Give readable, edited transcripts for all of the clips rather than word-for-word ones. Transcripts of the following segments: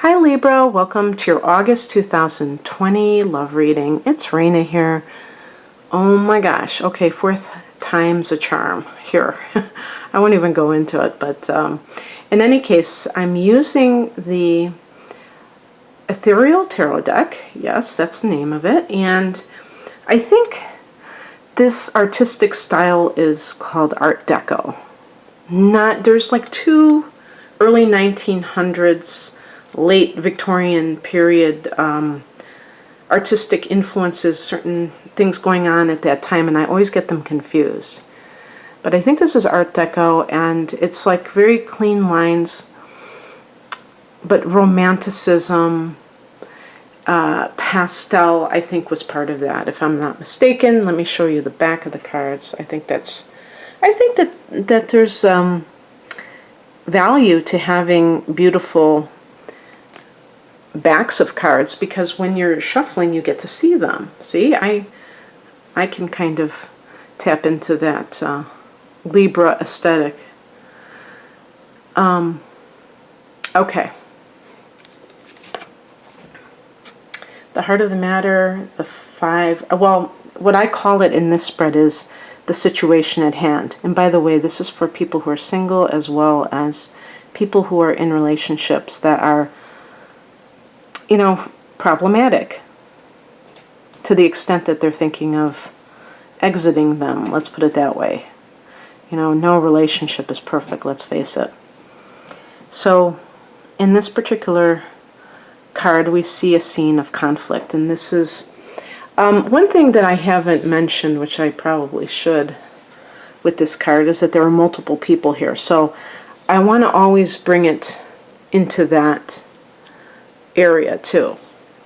Hi Libra, welcome to your August 2020 love reading. It's Raina here. Oh my gosh, okay, fourth time's a charm here. I won't even go into it, but in any case, I'm using the Ethereal Tarot deck. Yes, that's the name of it. And I think this artistic style is called Art Deco. There's like two early 1900s late Victorian period artistic influences, certain things going on at that time, and I always get them confused. But I think this is Art Deco, and it's like very clean lines, but romanticism, pastel, I think was part of that, if I'm not mistaken. Let me show you the back of the cards. I think that there's value to having beautiful backs of cards, because when you're shuffling you get to see them. See, I can kind of tap into that Libra aesthetic. Okay. The heart of the matter, the five, well, what I call it in this spread is the situation at hand. And by the way, this is for people who are single as well as people who are in relationships that are, problematic to the extent that they're thinking of exiting them. Let's put it that way. No relationship is perfect, let's face it. So in this particular card, we see a scene of conflict. And this is one thing that I haven't mentioned, which I probably should with this card, is that there are multiple people here. So I want to always bring it into that area too.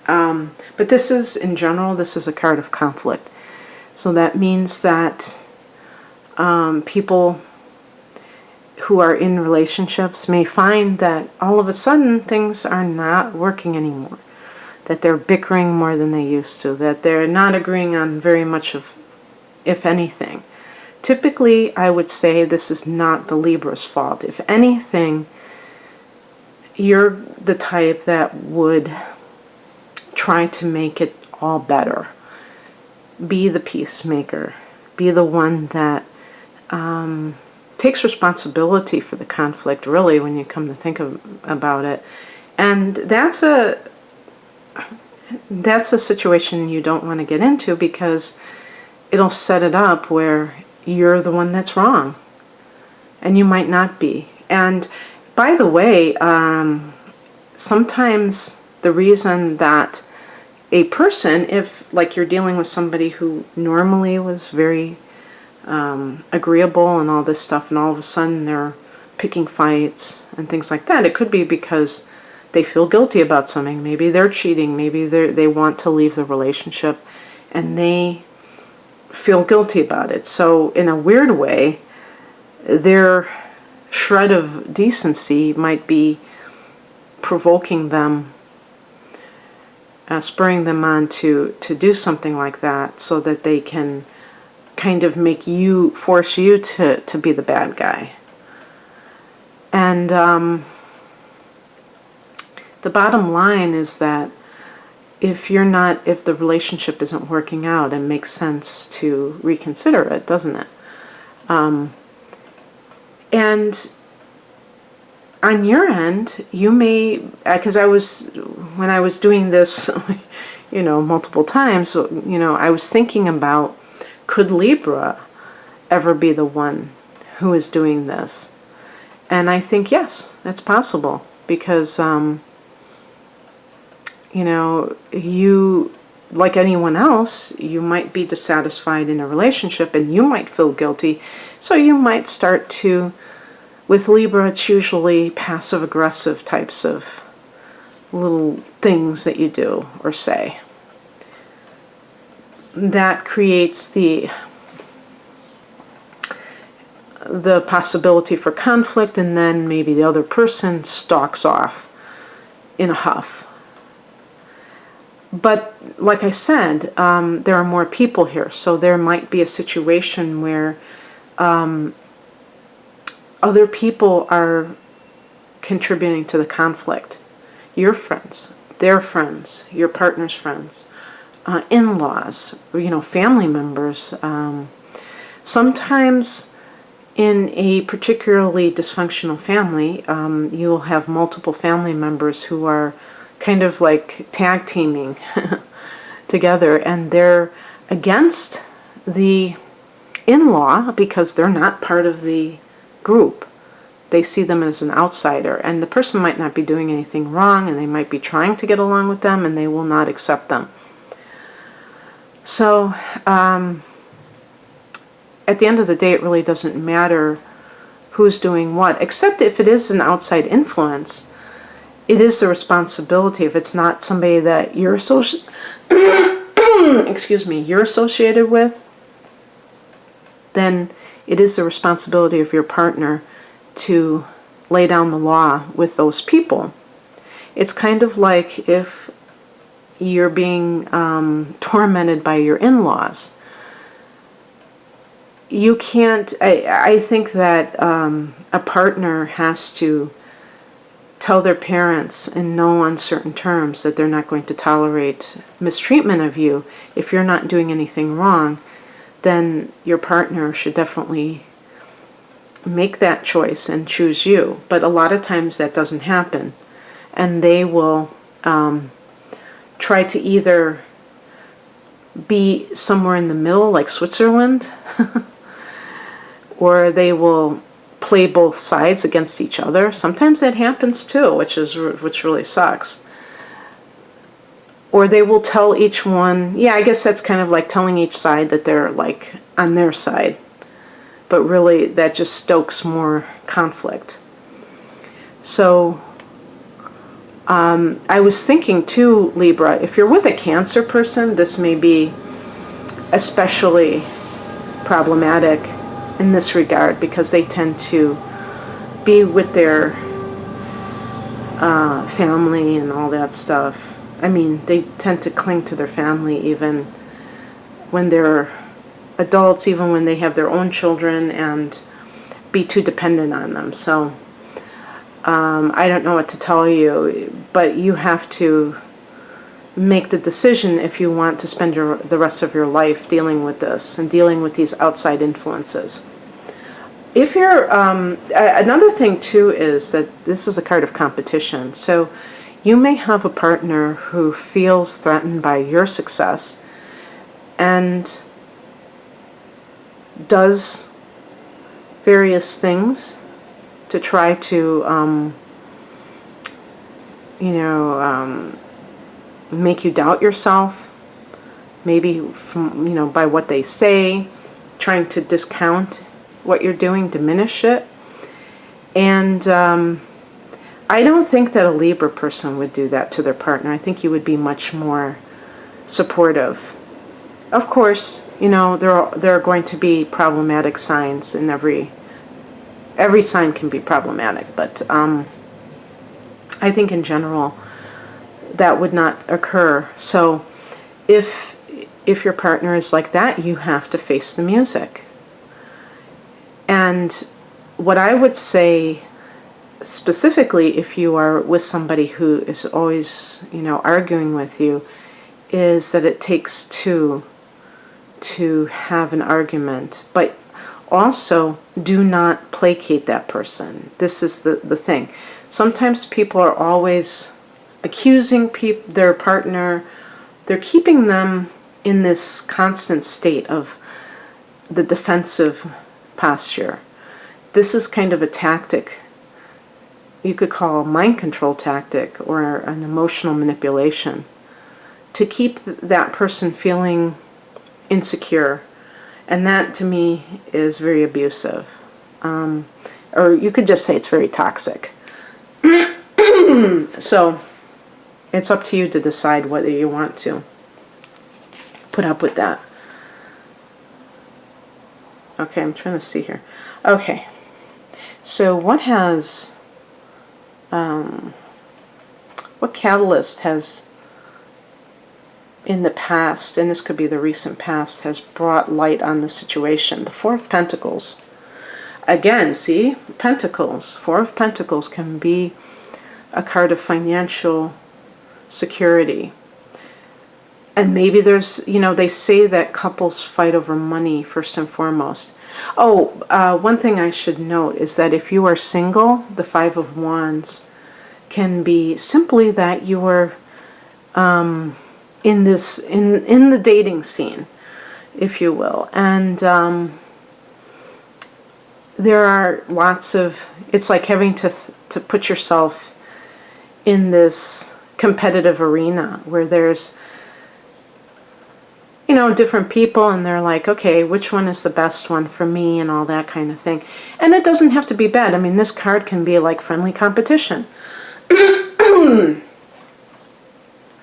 But this is, in general, this is a card of conflict. So that means that people who are in relationships may find that all of a sudden things are not working anymore, that they're bickering more than they used to, that they're not agreeing on very much of, if anything. Typically, I would say this is not the Libra's fault. If anything, you're the type that would try to make it all better. Be the peacemaker. Be the one that takes responsibility for the conflict, really, when you come to think about it. And that's a situation you don't want to get into, because it'll set it up where you're the one that's wrong. And you might not be. And by the way, sometimes the reason that a person, if like you're dealing with somebody who normally was very agreeable and all this stuff, and all of a sudden they're picking fights and things like that, it could be because they feel guilty about something. Maybe they're cheating, maybe they want to leave the relationship and they feel guilty about it. So in a weird way, their shred of decency might be provoking them, spurring them on to do something like that, so that they can kind of force you to be the bad guy. And the bottom line is that if the relationship isn't working out, it makes sense to reconsider it, doesn't it? And on your end, you may, because when I was doing this, multiple times, I was thinking about, could Libra ever be the one who is doing this? And I think, yes, that's possible, because, you, like anyone else, you might be dissatisfied in a relationship and you might feel guilty. So you might start to, with Libra, it's usually passive-aggressive types of little things that you do or say. That creates the possibility for conflict, and then maybe the other person stalks off in a huff. But like I said, there are more people here, so there might be a situation where other people are contributing to the conflict. your friends, their friends, your partner's friends, in-laws, family members. Sometimes in a particularly dysfunctional family, you'll have multiple family members who are kind of like tag teaming together, and they're against the in-law because they're not part of the group. They see them as an outsider, and the person might not be doing anything wrong, and they might be trying to get along with them, and they will not accept them. So at the end of the day, it really doesn't matter who's doing what, except if it is an outside influence. It is the responsibility, if it's not somebody that you're you're associated with, then it is the responsibility of your partner to lay down the law with those people. It's kind of like if you're being tormented by your in-laws. You can't, I think that a partner has to tell their parents in no uncertain terms that they're not going to tolerate mistreatment of you. If you're not doing anything wrong, then your partner should definitely make that choice and choose you. But a lot of times that doesn't happen. And they will try to either be somewhere in the middle, like Switzerland, or they will play both sides against each other. Sometimes that happens too, which really sucks. Or they will tell each one, yeah, I guess that's kind of like telling each side that they're like on their side. But really that just stokes more conflict. So I was thinking too, Libra, if you're with a Cancer person, this may be especially problematic in this regard, because they tend to be with their family and all that stuff. I mean, they tend to cling to their family even when they're adults, even when they have their own children, and be too dependent on them. So I don't know what to tell you, but you have to make the decision if you want to spend the rest of your life dealing with this and dealing with these outside influences. If you're, another thing too is that this is a card of competition. So you may have a partner who feels threatened by your success and does various things to try to, make you doubt yourself, maybe from, by what they say, trying to discount what you're doing, diminish it. And I don't think that a Libra person would do that to their partner. I think you would be much more supportive. Of course, there are going to be problematic signs in every sign can be problematic, but I think in general that would not occur. So if your partner is like that, you have to face the music. And what I would say specifically, if you are with somebody who is always, arguing with you, is that it takes two to have an argument. But also, do not placate that person. This is the thing. Sometimes people are always accusing their partner. They're keeping them in this constant state of the defensive posture. This is kind of a tactic you could call a mind control tactic or an emotional manipulation to keep that person feeling insecure. And that to me is very abusive. Or you could just say it's very toxic. So it's up to you to decide whether you want to put up with that. Okay, I'm trying to see here. Okay, so what catalyst has in the past, and this could be the recent past, has brought light on the situation? The Four of Pentacles. Again, see, Pentacles. Four of Pentacles can be a card of financial security. And maybe there's, they say that couples fight over money first and foremost. Oh, one thing I should note is that if you are single, the Five of Wands can be simply that you are in the dating scene, if you will. And there are lots of, it's like having to put yourself in this competitive arena where there's, different people, and they're like, okay, which one is the best one for me, and all that kind of thing. And it doesn't have to be bad. I mean, this card can be like friendly competition.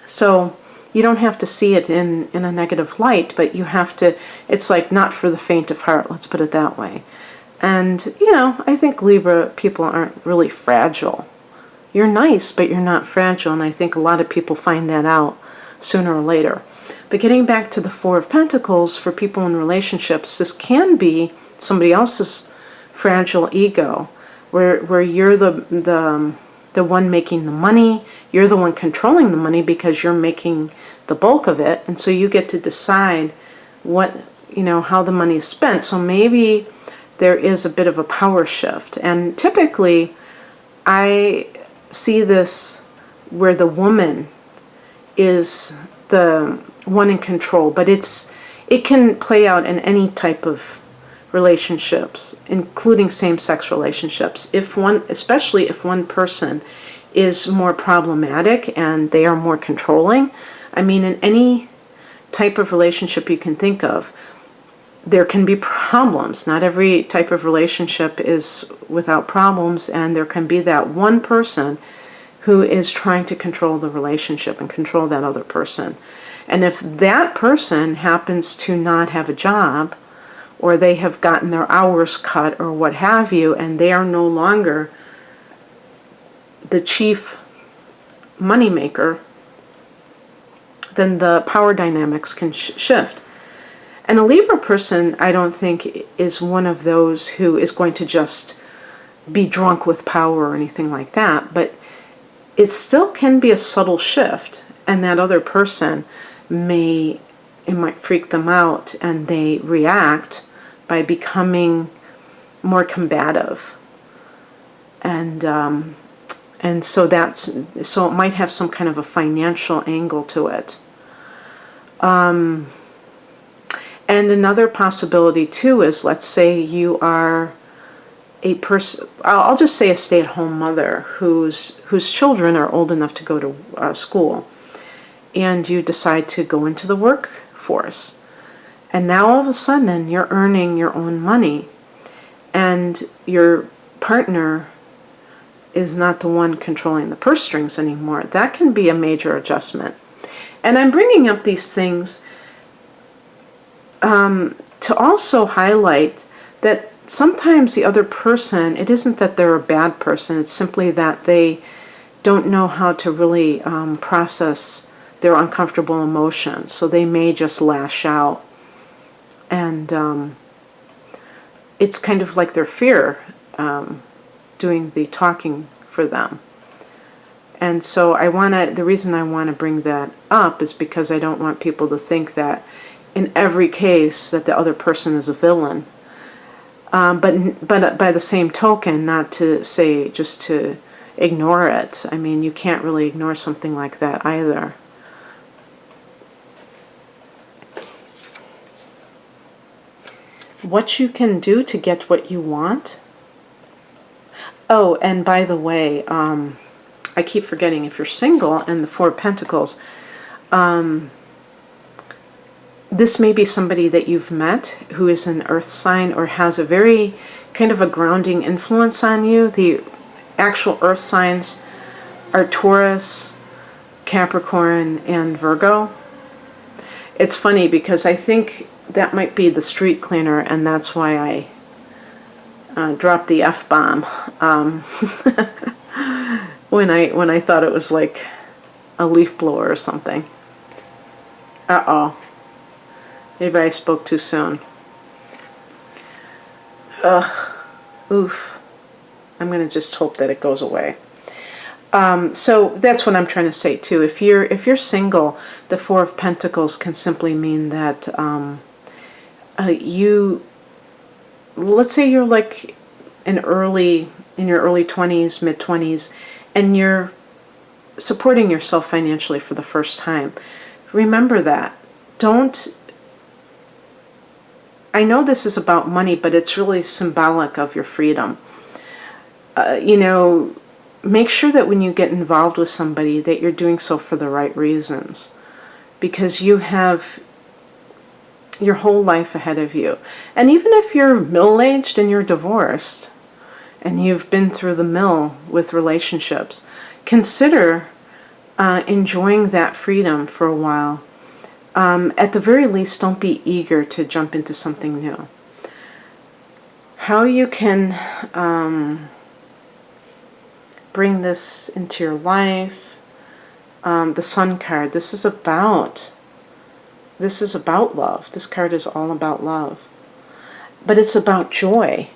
So you don't have to see it in a negative light, but you have to, it's like not for the faint of heart, let's put it that way. And, I think Libra people aren't really fragile. You're nice, but you're not fragile, and I think a lot of people find that out sooner or later. But getting back to the Four of Pentacles, for people in relationships, this can be somebody else's fragile ego, where you're the one making the money, you're the one controlling the money because you're making the bulk of it, and so you get to decide what, how the money is spent. So maybe there is a bit of a power shift, and typically I see this where the woman is the one in control, but it can play out in any type of relationships, including same-sex relationships. Especially if one person is more problematic and they are more controlling. I mean, in any type of relationship you can think of, there can be problems. Not every type of relationship is without problems, and there can be that one person who is trying to control the relationship and control that other person. And if that person happens to not have a job, or they have gotten their hours cut or what have you, and they are no longer the chief moneymaker, then the power dynamics can shift. And a Libra person, I don't think, is one of those who is going to just be drunk with power or anything like that, but it still can be a subtle shift, and that other person it might freak them out, and they react by becoming more combative. And so it might have some kind of a financial angle to it. And another possibility too is, let's say you are a person, I'll just say a stay-at-home mother whose children are old enough to go to school, and you decide to go into the workforce. And now all of a sudden you're earning your own money, and your partner is not the one controlling the purse strings anymore. That can be a major adjustment. And I'm bringing up these things to also highlight that sometimes the other person, it isn't that they're a bad person, it's simply that they don't know how to really process their uncomfortable emotions. So they may just lash out. And it's kind of like their fear doing the talking for them. And so the reason I want to bring that up is because I don't want people to think that in every case that the other person is a villain. But by the same token, not to say just to ignore it. I mean, you can't really ignore something like that either. What you can do to get what you want. Oh, and by the way, I keep forgetting, if you're single and the Four of Pentacles, this may be somebody that you've met who is an earth sign or has a very kind of a grounding influence on you. The actual earth signs are Taurus, Capricorn, and Virgo. It's funny because I think that might be the street cleaner, and that's why I dropped the F-bomb when I thought it was like a leaf blower or something. Uh-oh. Maybe I spoke too soon. Ugh. Oof. I'm going to just hope that it goes away. So that's what I'm trying to say too. If you're single, the Four of Pentacles can simply mean that let's say you're like in your early 20s, mid 20s, and you're supporting yourself financially for the first time. Remember that. I know this is about money, but it's really symbolic of your freedom. Make sure that when you get involved with somebody that you're doing so for the right reasons, because you have your whole life ahead of you. And even if you're middle-aged and you're divorced and you've been through the mill with relationships, consider enjoying that freedom for a while. At the very least, don't be eager to jump into something new. How you can bring this into your life, the Sun card, this is about love. This card is all about love. But it's about joy.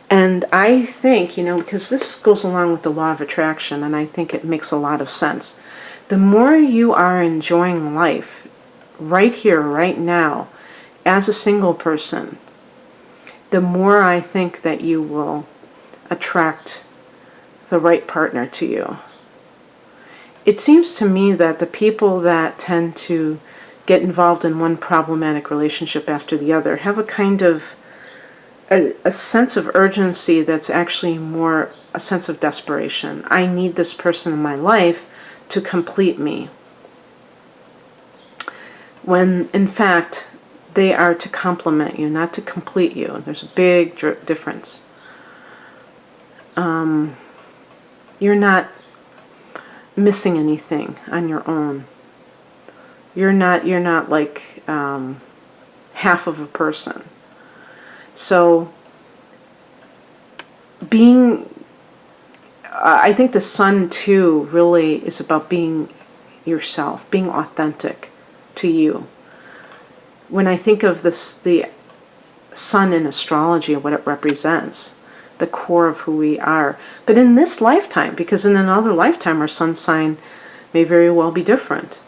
And I think, because this goes along with the law of attraction, and I think it makes a lot of sense. The more you are enjoying life right here, right now, as a single person, the more I think that you will attract the right partner to you. It seems to me that the people that tend to get involved in one problematic relationship after the other have a kind of a sense of urgency that's actually more a sense of desperation. I need this person in my life to complete me. When in fact they are to complement you, not to complete you. There's a big difference. You're not missing anything on your own. You're not like half of a person. So I think the Sun too really is about being yourself, being authentic to you. When I think of this, the Sun in astrology and what it represents, the core of who we are. But in this lifetime, because in another lifetime our Sun sign may very well be different.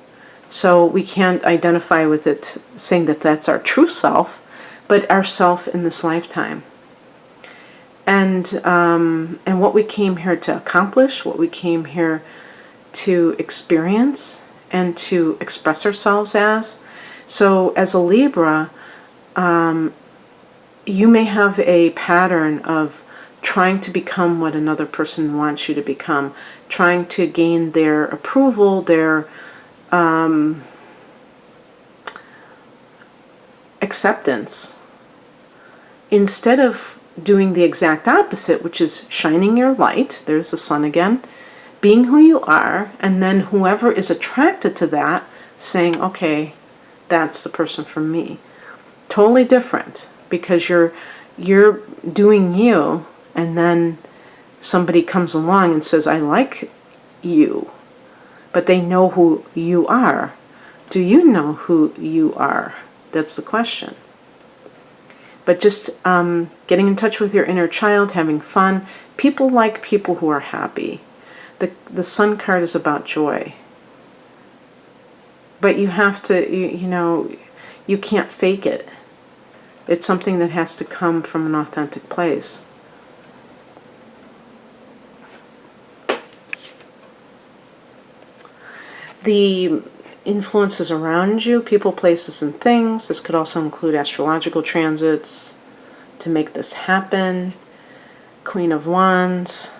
So we can't identify with it saying that that's our true self, but our self in this lifetime. And what we came here to accomplish, what we came here to experience and to express ourselves as. So as a Libra, you may have a pattern of trying to become what another person wants you to become, trying to gain their approval, their acceptance, instead of doing the exact opposite, which is shining your light, there's the Sun again, being who you are, and then whoever is attracted to that saying, okay, that's the person for me. Totally different, because you're doing you, and then somebody comes along and says, I like you, but they know who you are. Do you know who you are? That's the question. But just getting in touch with your inner child, having fun. People like people who are happy. The Sun card is about joy. But you have to, you can't fake it. It's something that has to come from an authentic place. The influences around you, people, places, and things. This could also include astrological transits to make this happen. Queen of Wands.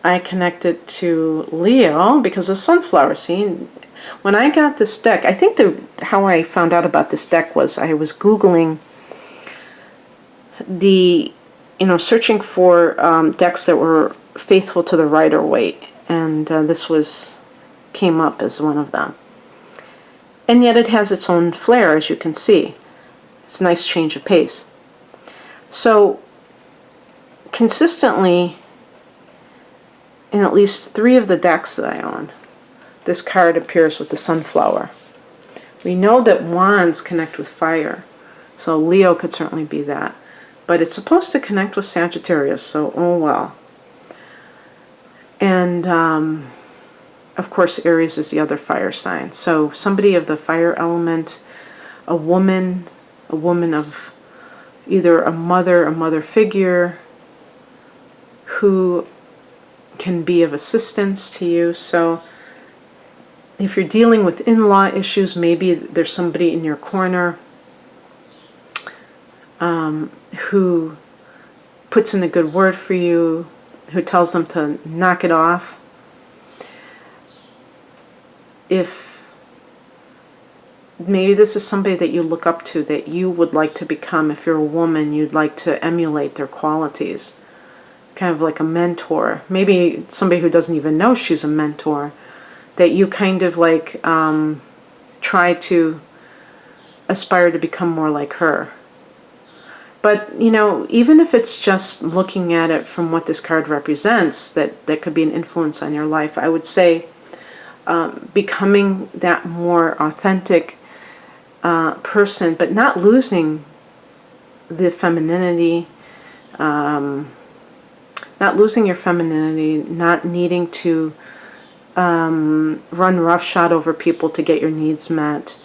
I connected to Leo because of sunflower. See, when I got this deck, I think how I found out about this deck was I was Googling searching for decks that were faithful to the Rider-Waite, and this came up as one of them. And yet it has its own flair, as you can see. It's a nice change of pace. So consistently, in at least 3 of the decks that I own, this card appears with the sunflower. We know that wands connect with fire, so Leo could certainly be that. But it's supposed to connect with Sagittarius, so oh well. And of course, Aries is the other fire sign. So somebody of the fire element, a woman of either a mother figure who can be of assistance to you. So if you're dealing with in-law issues, maybe there's somebody in your corner who puts in a good word for you, who tells them to knock it off. If maybe this is somebody that you look up to, that you would like to become. If you're a woman, you'd like to emulate their qualities. Kind of like a mentor. Maybe somebody who doesn't even know she's a mentor, that you kind of like try to aspire to become more like her. But, you know, even if it's just looking at it from what this card represents, that could be an influence on your life, I would say becoming that more authentic person, but not losing the femininity, not losing your femininity, not needing to run roughshod over people to get your needs met.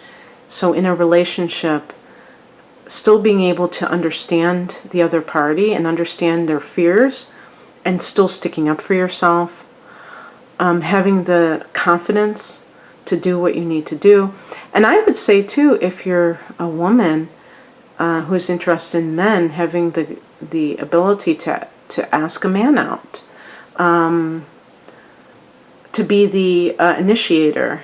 So in a relationship, still being able to understand the other party and understand their fears and still sticking up for yourself, having the confidence to do what you need to do. And I would say too, if you're a woman who's interested in men, having the ability to ask a man out, to be the initiator,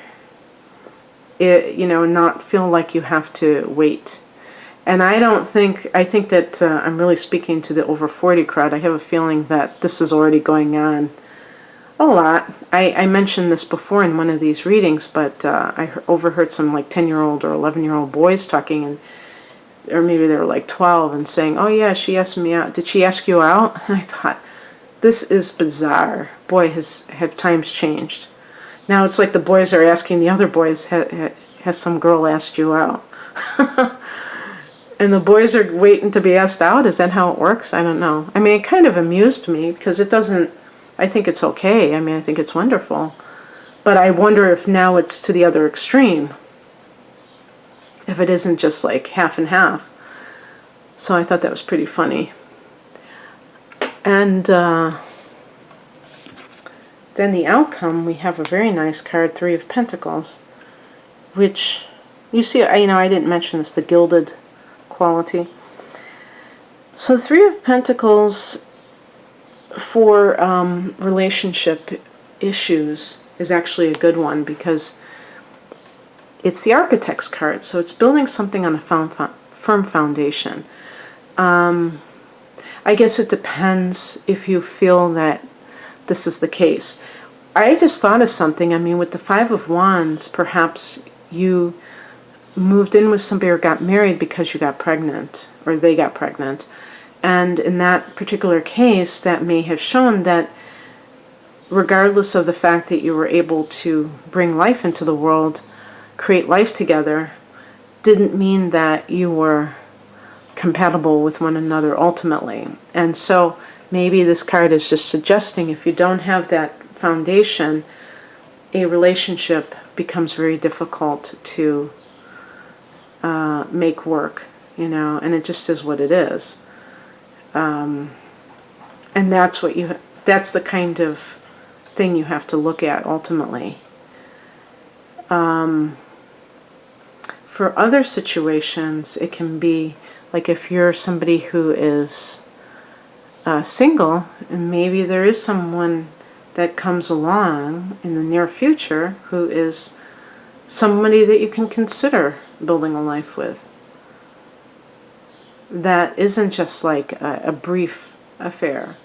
you know, not feel like you have to wait. And I think that I'm really speaking to the over 40 crowd. I have a feeling that this is already going on a lot. I mentioned this before in one of these readings, but I overheard some like 10-year-old or 11-year-old boys talking, or maybe they were like 12, and saying, oh yeah, she asked me out. Did she ask you out? And I thought, this is bizarre. Boy, have times changed. Now it's like the boys are asking the other boys, has some girl asked you out? And the boys are waiting to be asked out? Is that how it works? I don't know. I mean, it kind of amused me because it doesn't, I think it's okay. I mean, I think it's wonderful. But I wonder if now it's to the other extreme. If it isn't just like half and half. So I thought that was pretty funny. And then the outcome, we have a very nice card, Three of Pentacles, which, you see, you know, I didn't mention this, the gilded quality. So Three of Pentacles for relationship issues is actually a good one because it's the Architect's card, so it's building something on a firm foundation. I guess it depends if you feel that this is the case. I just thought of something. I mean, with the Five of Wands, perhaps you moved in with somebody or got married because you got pregnant, or they got pregnant. And in that particular case, that may have shown that regardless of the fact that you were able to bring life into the world, create life together, didn't mean that you were compatible with one another ultimately. And so maybe this card is just suggesting if you don't have that foundation, a relationship becomes very difficult to make work, you know, and it just is what it is. And that's the kind of thing you have to look at ultimately. For other situations, it can be like if you're somebody who is single, and maybe there is someone that comes along in the near future who is somebody that you can consider building a life with. That isn't just like a brief affair.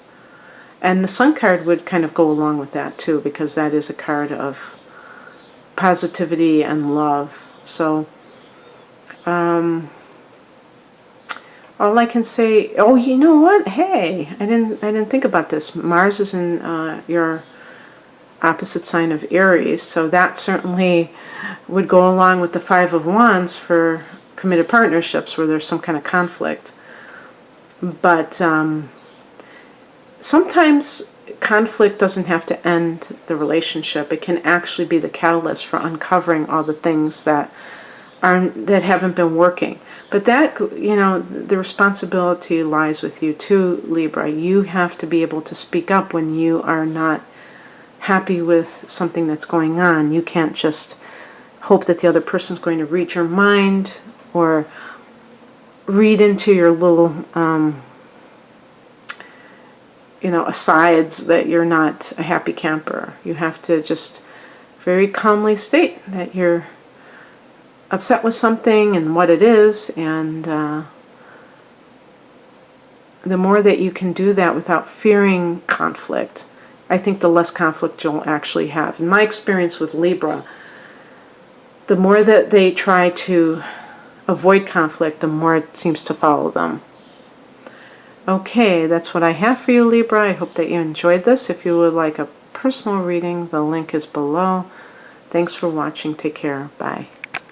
And the Sun card would kind of go along with that too, because that is a card of positivity and love. So all I can say, oh, you know what? Hey, I didn't think about this. Mars is in your opposite sign of Aries, so that certainly would go along with the Five of Wands for committed partnerships where there's some kind of conflict. But sometimes conflict doesn't have to end the relationship. It can actually be the catalyst for uncovering all the things that haven't been working. But that, you know, the responsibility lies with you too, Libra. You have to be able to speak up when you are not happy with something that's going on. You can't just hope that the other person's going to read your mind or read into your little, you know, asides that you're not a happy camper. You have to just very calmly state that you're upset with something and what it is, and the more that you can do that without fearing conflict, I think the less conflict you'll actually have. In my experience with Libra, the more that they try to avoid conflict, the more it seems to follow them. Okay, that's what I have for you, Libra. I hope that you enjoyed this. If you would like a personal reading, the link is below. Thanks for watching. Take care. Bye.